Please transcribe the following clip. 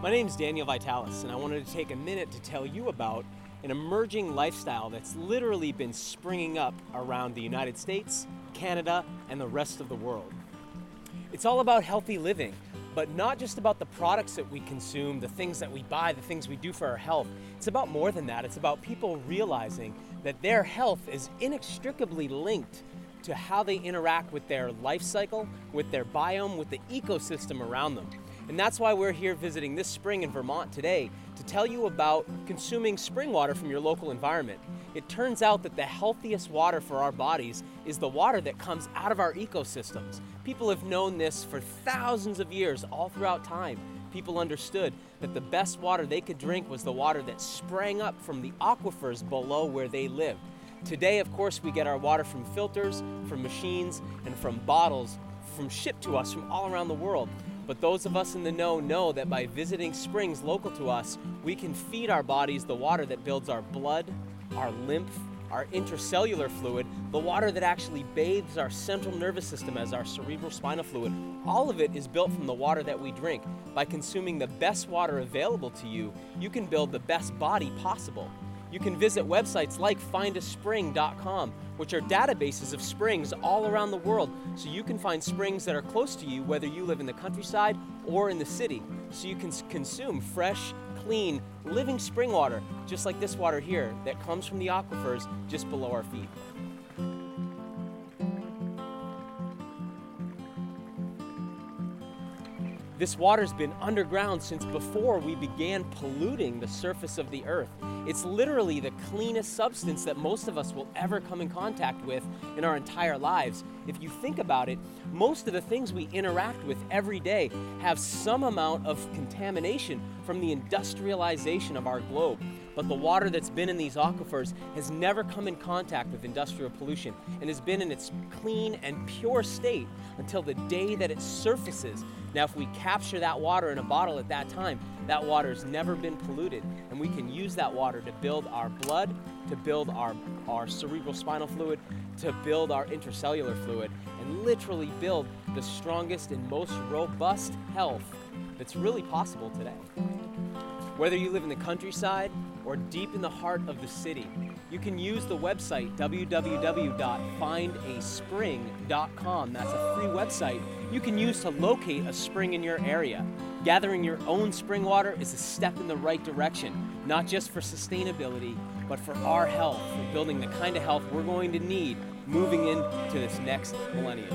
My name is Daniel Vitalis, and I wanted to take a minute to tell you about an emerging lifestyle that's literally been springing up around the United States, Canada, and the rest of the world. It's all about healthy living, but not just about the products that we consume, the things that we buy, the things we do for our health. It's about more than that. It's about people realizing that their health is inextricably linked to how they interact with their life cycle, with their biome, with the ecosystem around them. And that's why we're here visiting this spring in Vermont today to tell you about consuming spring water from your local environment. It turns out that the healthiest water for our bodies is the water that comes out of our ecosystems. People have known this for thousands of years, all throughout time. People understood that the best water they could drink was the water that sprang up from the aquifers below where they lived. Today, of course, we get our water from filters, from machines, and from bottles shipped to us from all around the world. But those of us in the know that by visiting springs local to us, we can feed our bodies the water that builds our blood, our lymph, our intercellular fluid, the water that actually bathes our central nervous system as our cerebrospinal fluid. All of it is built from the water that we drink. By consuming the best water available to you, you can build the best body possible. You can visit websites like findaspring.com, which are databases of springs all around the world, so you can find springs that are close to you, whether you live in the countryside or in the city, so you can consume fresh, clean, living spring water, just like this water here that comes from the aquifers just below our feet. This water's been underground since before we began polluting the surface of the earth. It's literally the cleanest substance that most of us will ever come in contact with in our entire lives. If you think about it, most of the things we interact with every day have some amount of contamination from the industrialization of our globe. But the water that's been in these aquifers has never come in contact with industrial pollution and has been in its clean and pure state until the day that it surfaces. Now, if we capture that water in a bottle at that time, that water's never been polluted, and we can use that water to build our blood, to build our cerebrospinal fluid, to build our intercellular fluid, and literally build the strongest and most robust health that's really possible today. Whether you live in the countryside or deep in the heart of the city, you can use the website www.findaspring.com. That's a free website you can use to locate a spring in your area. Gathering your own spring water is a step in the right direction, not just for sustainability, but for our health, for building the kind of health we're going to need moving into this next millennium.